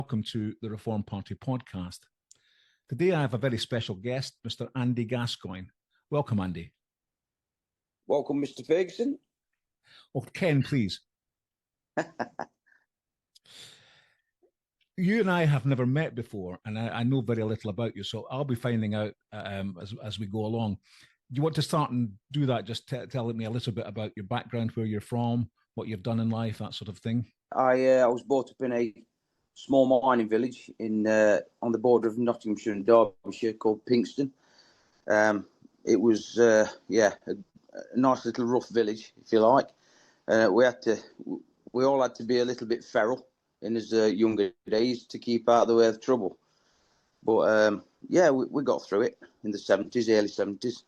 welcome to the Reform Party podcast. Today I have a very special guest, Mr. Andy Gascoyne. Welcome, Andy. Welcome, Mr. Ferguson. Oh, Ken, please. You and I have never met before, and I know very little about you, so I'll be finding out as we go along. Do you want to start and do that? Just telling me a little bit about your background, where you're from, what you've done in life, that sort of thing. I was brought up in a small mining village on the border of Nottinghamshire and Derbyshire called Pinxton. It was a nice little rough village, if you like. We all had to be a little bit feral in his younger days to keep out of the way of trouble. But we got through it in the early 70s.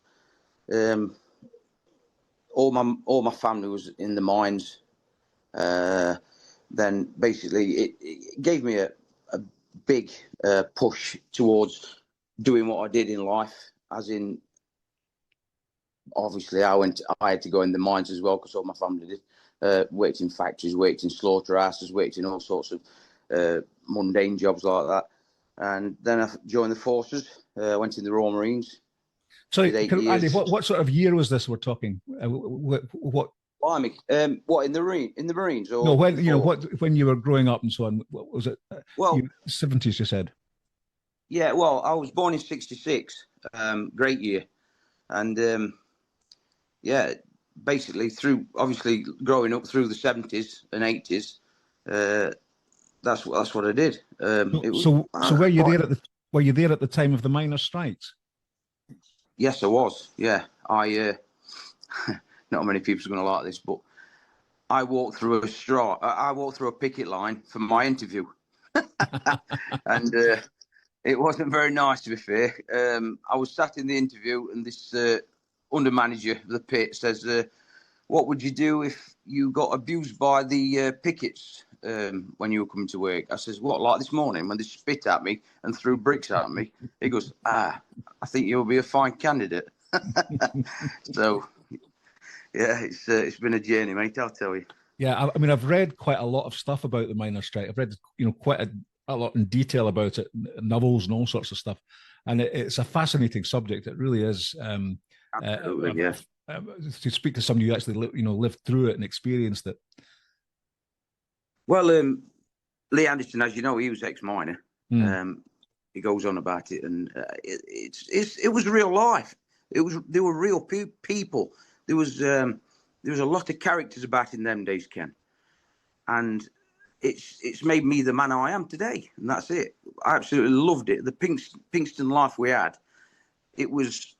All my family was in the mines. Then basically it gave me a big push towards doing what I did in life, as in, obviously I had to go in the mines as well, because all my family did. Worked in factories, worked in slaughterhouses, worked in all sorts of mundane jobs like that. And then I joined the forces, went in the Royal Marines. Sorry, Andy, what sort of year was this we're talking? What? Blimey. What, in the Marines? Or no, when you were growing up and so on, what was it? 70s, you said. Yeah, well, I was born in 66, great year. And basically obviously growing up through the 70s and 80s, that's what I did. So were you there at the time of the miners' strikes? Yes, I was. Yeah, not many people are going to like this, but I walked through a picket line for my interview, and it wasn't very nice, to be fair. I was sat in the interview, and this under manager of the pit says, "What would you do if you got abused by the pickets when you were coming to work?" I says, "What, like this morning when they spit at me and threw bricks at me?" He goes, "I think you'll be a fine candidate." So, yeah, it's been a journey, mate, I'll tell you. Yeah, I mean, I've read quite a lot of stuff about the miners' strike. I've read, quite a lot in detail about it, novels and all sorts of stuff. And it's a fascinating subject. It really is. Absolutely, yeah. To speak to somebody who actually, lived through it and experienced it. Well, Lee Anderson, as you know, he was ex-miner. He goes on about it, and it was real life. There were real people. There was a lot of characters about in them days, Ken, and it's made me the man I am today, and that's it. I absolutely loved it. The Pinxton life we had, it was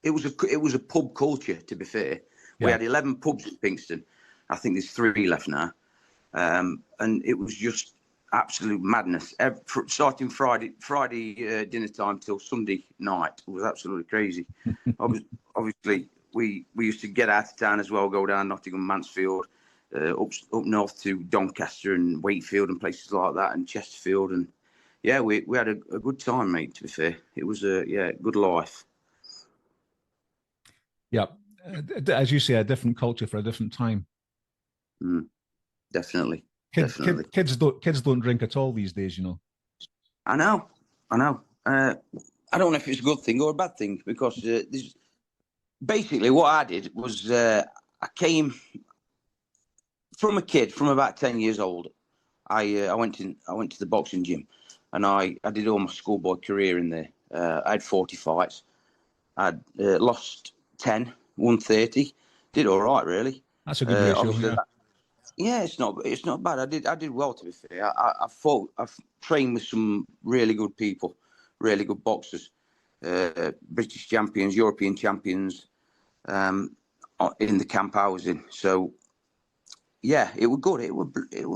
a pub culture. To be fair, we had 11 pubs in Pinxton. I think there's 3 left now, and it was just absolute madness. Starting Friday dinner time till Sunday night, it was absolutely crazy. Obviously, we used to get out of town as well, go down Nottingham, Mansfield, up north to Doncaster and Wakefield and places like that, and Chesterfield, and we had a good time, mate. To be fair, it was a good life. Yeah, as you say, a different culture for a different time. Definitely. Kids don't drink at all these days, I know. I don't know if it's a good thing or a bad thing, because basically what I did was I came from a kid from about 10 years old. I went to the boxing gym, and I did all my schoolboy career in there. I had 40 fights. I'd lost 10, won 30. Did all right, really. That's a good ratio. Yeah, it's not bad. I did well, to be fair. I've trained with some really good people, really good boxers, British champions, European champions, in the camp I was in. So, yeah, it was good. It was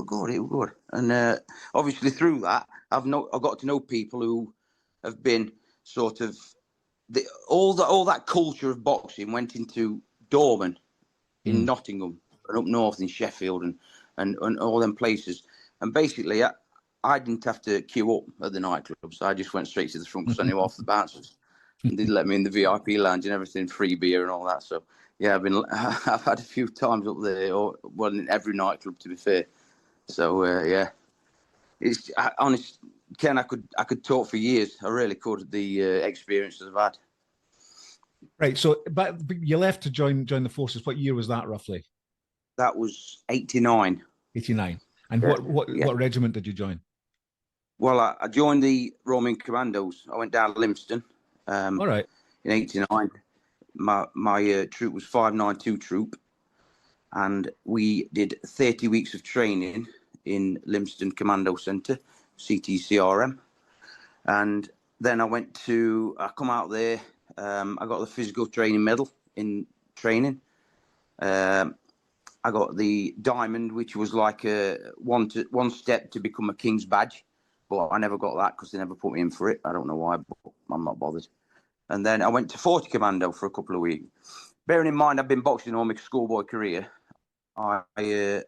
good. And obviously through that, I've got to know people who have been sort of all that culture of boxing went into Dorman in Nottingham, and up north in Sheffield, and all them places. And basically, I didn't have to queue up at the nightclubs. I just went straight to the front because I knew off the bouncers. And they'd let me in the VIP lounge and everything, free beer and all that. So, yeah, I've had a few times up there, in every nightclub, to be fair. So, yeah. Honest, Ken, I could talk for years. I really could. The experiences I've had. Right. So, but you left to join the forces. What year was that roughly? That was 89. 89. And Yeah. what regiment did you join? Well, I joined the Roman Commandos. I went down to Livingston. All right. In 89. My troop was 592 troop, and we did 30 weeks of training in Livingston Commando Centre, CTCRM. And then I come out there, I got the physical training medal in training. I got the diamond, which was like one step to become a King's badge, but I never got that because they never put me in for it. I don't know why, but I'm not bothered. And then I went to 40 Commando for a couple of weeks. Bearing in mind, I've been boxing all my schoolboy career. I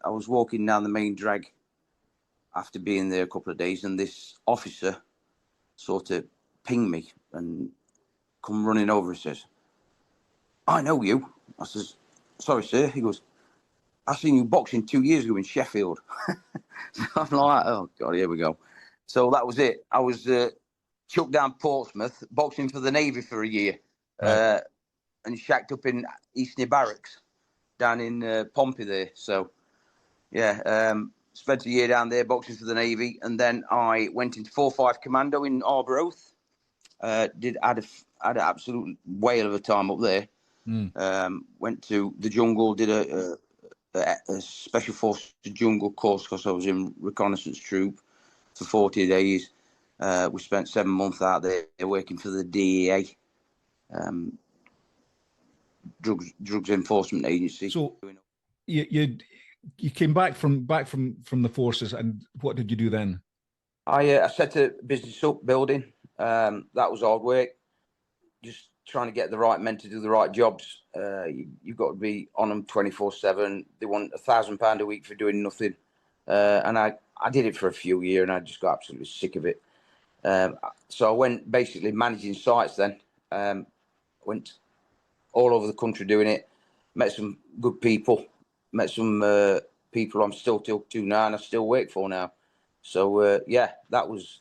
was walking down the main drag after being there a couple of days, and this officer sort of pinged me and come running over and says, "I know you." I says, "Sorry, sir." He goes, "I seen you boxing 2 years ago in Sheffield." So I'm like, "Oh God, here we go." So that was it. I was chucked down Portsmouth, boxing for the Navy for a year, Right. and shacked up in Eastney Barracks down in Pompey there. So yeah, spent a year down there boxing for the Navy, and then I went into 4-5 Commando in Arbor Oath. Had an absolute whale of a time up there. Went to the jungle, did a special forces jungle course because I was in reconnaissance troop for 40 days. We spent 7 months out there working for the DEA, drugs enforcement agency. So you came back from the forces, and what did you do then? I set a business up building. That was hard work. Just trying to get the right men to do the right jobs. You've got to be on them 24/7. They want £1,000 a week for doing nothing. And I did it for a few years, and I just got absolutely sick of it. So I went basically managing sites then. Went all over the country doing it. Met some good people. Met some people I'm still talking to now, and I still work for now. So yeah, that was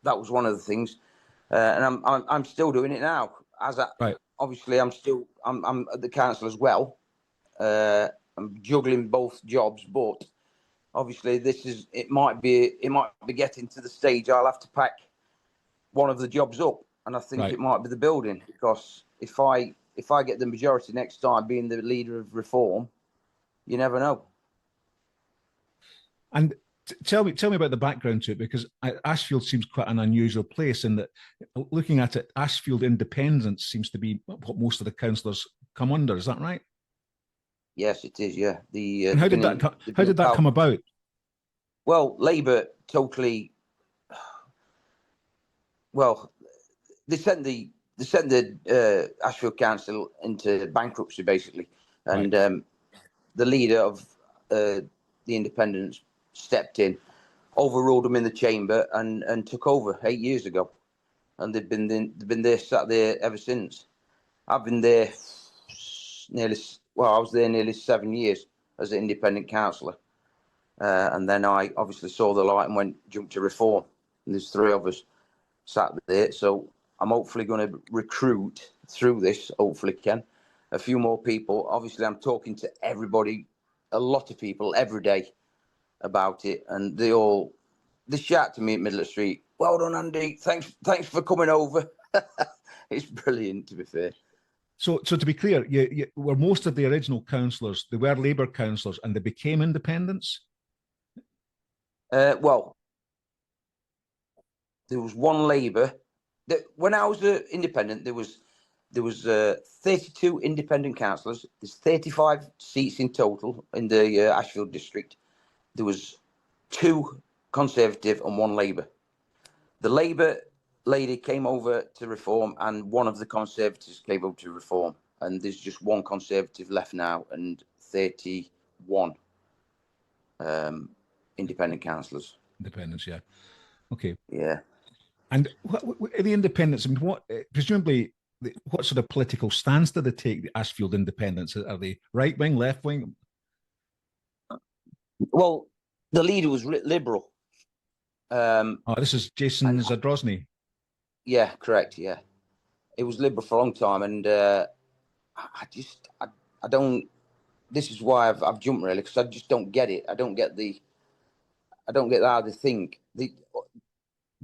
one of the things. And I'm still doing it now. Right. Obviously, I'm at the council as well. I'm juggling both jobs, but obviously it might be getting to the stage I'll have to pack one of the jobs up, and I think it might be the building, because if I get the majority next time, being the leader of Reform, you never know. And tell me about the background to it, because Ashfield seems quite an unusual place in that, looking at it, Ashfield independence seems to be what most of the councillors come under. Is that right? Yes, it is. Yeah. And how did that come about? Well, Labour totally. Well, they sent the Ashfield Council into bankruptcy basically, and the leader of the independents stepped in, overruled them in the chamber, and took over 8 years ago, and they've been there, sat there ever since. I've been there I was there nearly 7 years as an independent councillor, and then I obviously saw the light and jumped to Reform, and there's 3 of us sat there. So I'm hopefully going to recruit through this, hopefully, Ken, a few more people. Obviously, I'm talking to everybody, a lot of people every day about it, and they shout to me at middle of the street, "Well done, Andy, thanks for coming over." It's brilliant, to be fair. So to be clear, you were most of the original councillors, they were Labour councillors, and they became independents? Well, there was one Labour. When I was independent, there was 32 independent councillors. There's 35 seats in total in the Ashfield district. There was 2 Conservative and 1 Labour. The Labour lady came over to Reform, and one of the Conservatives came over to Reform, and there's just 1 Conservative left now, and 31 independent councillors. Independents, yeah. Okay. Yeah. And what the independents, I mean, presumably, what sort of political stance do they take, the Ashfield independents? Are they right wing, left wing? Well, the leader was liberal. This is Jason Zadrozny. Yeah, correct. Yeah, it was Liberal for a long time, and I don't. This is why I've jumped really, because I just don't get it. I don't get how they think.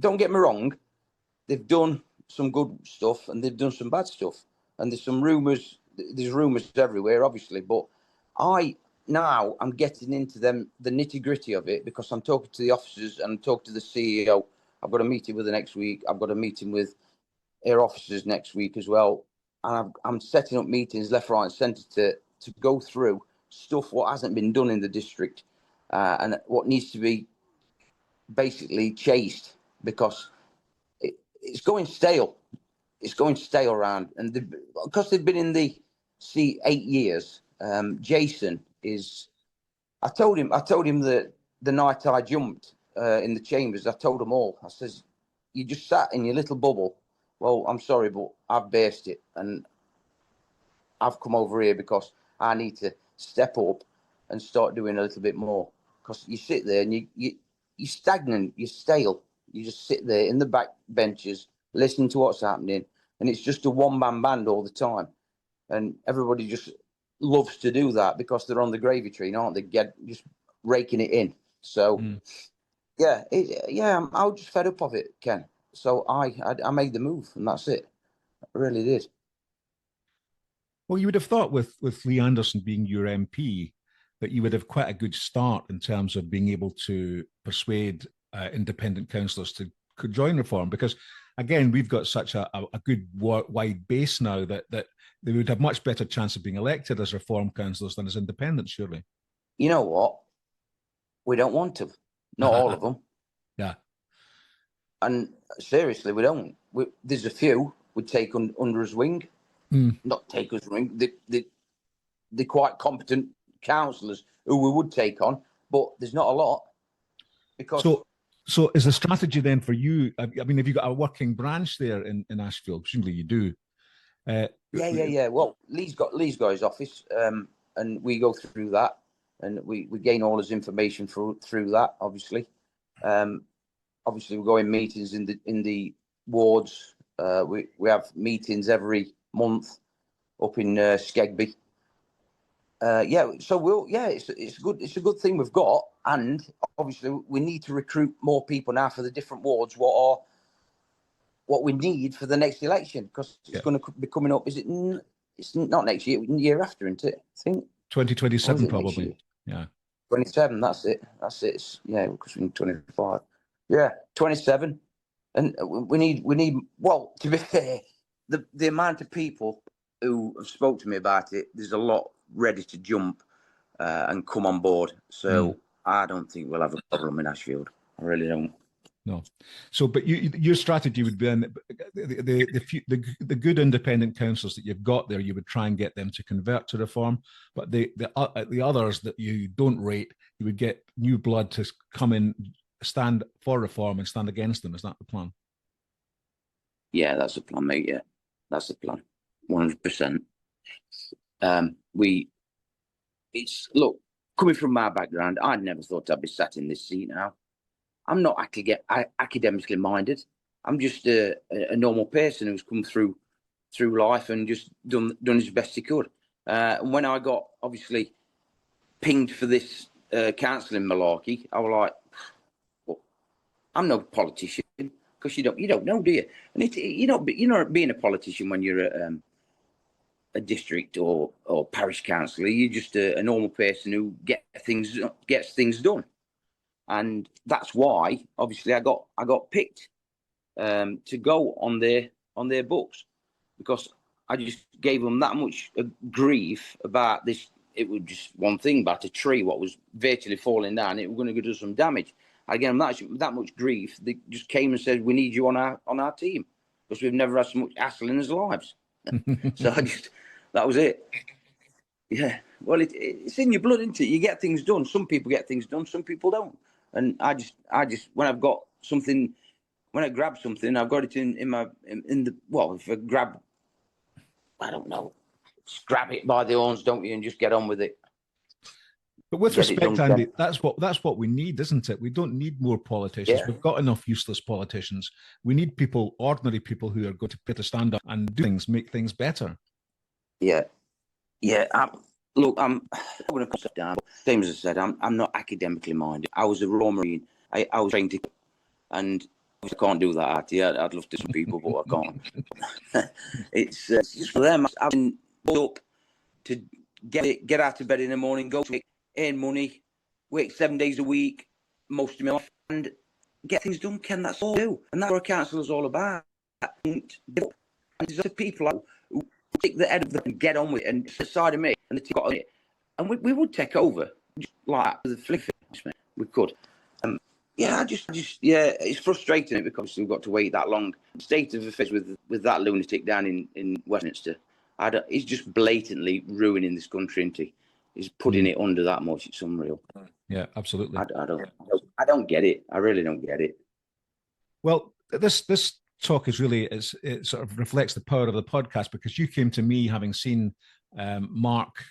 Don't get me wrong, they've done some good stuff and they've done some bad stuff, and there's some rumours. There's rumours everywhere, obviously, but I'm getting into the nitty gritty of it, because I'm talking to the officers and I'm talking to the CEO. I've got a meeting with her next week. I've got a meeting with her officers next week as well, and I'm setting up meetings left, right, and centre to go through stuff what hasn't been done in the district, and what needs to be basically chased, because it's going stale. It's going stale around, and because they've been in the 8 years. Jason is. I told him that the night I jumped in the chambers, I told them all. I says, "You just sat in your little bubble. Well, I'm sorry, but I've burst it, and I've come over here because I need to step up and start doing a little bit more. Because you sit there and you're stagnant, you're stale. You just sit there in the back benches, listening to what's happening, and it's just a one-man band all the time. And everybody just loves to do that because they're on the gravy train, aren't they? Just raking it in. So, I was just fed up of it, Ken. So I made the move, and that's it. I really did. Well, you would have thought with Lee Anderson being your MP that you would have quite a good start in terms of being able to persuade independent councillors to could join Reform, because again, we've got such a good wide base now that they would have much better chance of being elected as Reform councillors than as independents, surely. You know what? We don't want to. Not all of them. Yeah. And seriously, we don't. There's a few we'd take under his wing. Not take us wing. They're quite competent councillors who we would take on, but there's not a lot. Because so is the strategy then for you? I mean, have you got a working branch there in Ashfield? Presumably you do. Yeah. Well, Lee's got his office, and we go through that, and we gain all his information through that. Obviously, we go in meetings in the wards. We have meetings every month up in Skegby. It's a good thing we've got, and obviously we need to recruit more people now for the different wards. What we need for the next election, because it's going to be coming up. It's not next year, year after, isn't it? I think 2027 probably. Yeah, 27. That's it. It's, because we're in 25. Yeah, 27, and we need. Well, to be fair, the amount of people who have spoke to me about it, there's a lot ready to jump and come on board. So I don't think we'll have a problem in Ashfield. I really don't. No. So, but your strategy would be then the good independent councillors that you've got there, you would try and get them to convert to Reform. But the others that you don't rate, you would get new blood to come in, stand for Reform and stand against them. Is that the plan? Yeah, that's the plan, mate. Yeah, that's the plan. 100%. Look, coming from my background, I never thought I'd be sat in this seat now. I'm not academically minded. I'm just a normal person who's come through life and just done his best he could. And when I got obviously pinged for this counselling malarkey, I was like, well, I'm no politician, because you don't know, do you? And you're not being a politician when you're a district or parish councillor. You're just a normal person who gets things done. And that's why, obviously, I got picked to go on their books, because I just gave them that much grief about this. It was just one thing about a tree, what was virtually falling down. It was going to do some damage. Again, that much grief. They just came and said, "We need you on our team," because we've never had so much hassle in our lives. So that was it. Yeah. Well, it's in your blood, isn't it? You get things done. Some people get things done. Some people don't. And I just when I've got something, when I grab something, I've got it in the if I grab, I don't know, just grab it by the horns, don't you, and just get on with it. But with Get it respect, done, Andy, Ken. that's what we need, isn't it? We don't need more politicians. Yeah. We've got enough useless politicians. We need people, ordinary people, who are going to be able to stand up and do things, make things better. Yeah. Yeah. Look, I'm going to cut it down. Same as I said, I'm not academically minded. I was a Royal Marine. I was trained to, and I can't do that. I'd love to some people, but I can't. It's just for them. I've been up to get out of bed in the morning, go to work, earn money, work 7 days a week, most of my life, and get things done, Ken. That's all I do. And that's what a council is all about. And there's other people who stick the head of them and get on with it, and the side of me, and the team got on it. And we would take over, just like the flick. We could. Yeah, I just, it's frustrating because we've got to wait that long. The state of affairs with that lunatic down in Westminster, he's just blatantly ruining this country, isn't he? He's putting it under that much. It's unreal. Yeah, absolutely. I don't get it. I really don't get it. Well, this talk is really, it sort of reflects the power of the podcast, because you came to me having seen Mark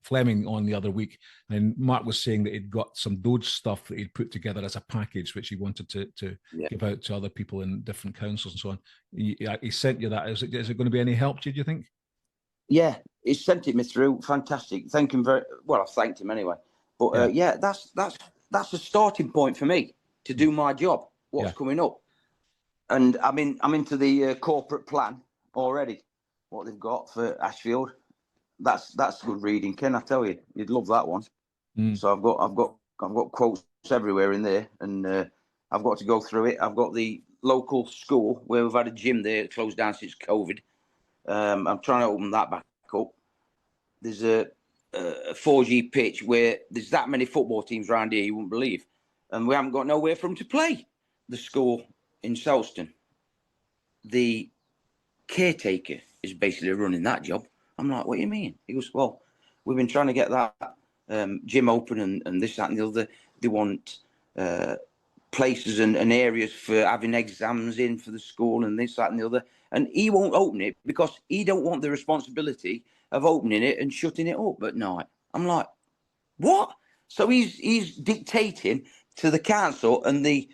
Fleming on the other week, and Mark was saying that he'd got some Doge stuff that he'd put together as a package, which he wanted to give out to other people in different councils and so on. He sent you that. Is it going to be any help to you, do you think? Yeah, he sent it me through. Fantastic. Thank him very well. I thanked him anyway. But that's a starting point for me to do my job. What's coming up, and I'm into the corporate plan already. What they've got for Ashfield. That's good reading, Ken. I tell you, you'd love that one. So I've got quotes everywhere in there, and I've got to go through it. I've got the local school where we've had a gym there closed down since COVID. I'm trying to open that back up. There's a 4G pitch where there's that many football teams around here you wouldn't believe, and we haven't got nowhere for them to play. The school in Selston, the caretaker is basically running that job. I'm like, what do you mean? He goes, well, we've been trying to get that gym open and this, that, and the other. They want places and areas for having exams in for the school and this, that, and the other. And he won't open it because he don't want the responsibility of opening it and shutting it up at night. I'm like, what? So he's dictating to the council and the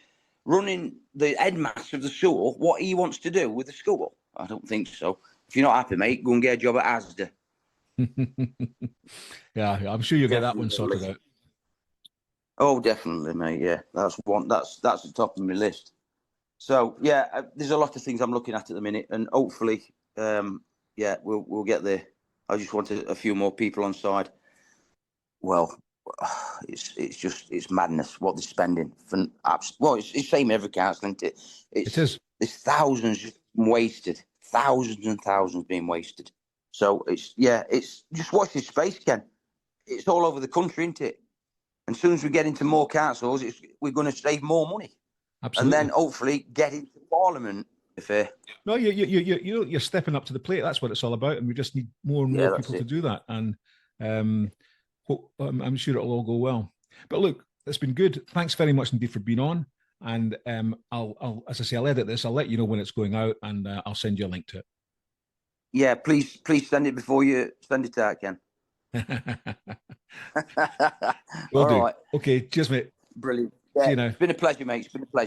headmaster of the school what he wants to do with the school. I don't think so. If you're not happy, mate, go and get a job at Asda. Yeah, I'm sure you'll get that one sorted out. Oh, definitely, mate. Yeah, that's one. That's the top of my list. So yeah, there's a lot of things I'm looking at the minute, and hopefully, we'll get there. I just want a few more people on side. Well, it's madness what they're spending for. Well, it's the same every council, isn't it? It is. There's thousands wasted. Thousands and thousands being wasted. So it's just watch this space, Ken. It's all over the country, isn't it? And as soon as we get into more councils, we're going to save more money. Absolutely. And then hopefully get into Parliament. No, you're stepping up to the plate. That's what it's all about, and we just need more and more people to do that. And I'm sure it'll all go well. But look, it's been good. Thanks very much indeed for being on. And I'll, as I say, I'll edit this. I'll let you know when it's going out, and I'll send you a link to it. Yeah, please send it before you send it out, Ken. Will do. Right. Okay, cheers, mate. Brilliant. Yeah, see you now. It's been a pleasure, mate. It's been a pleasure.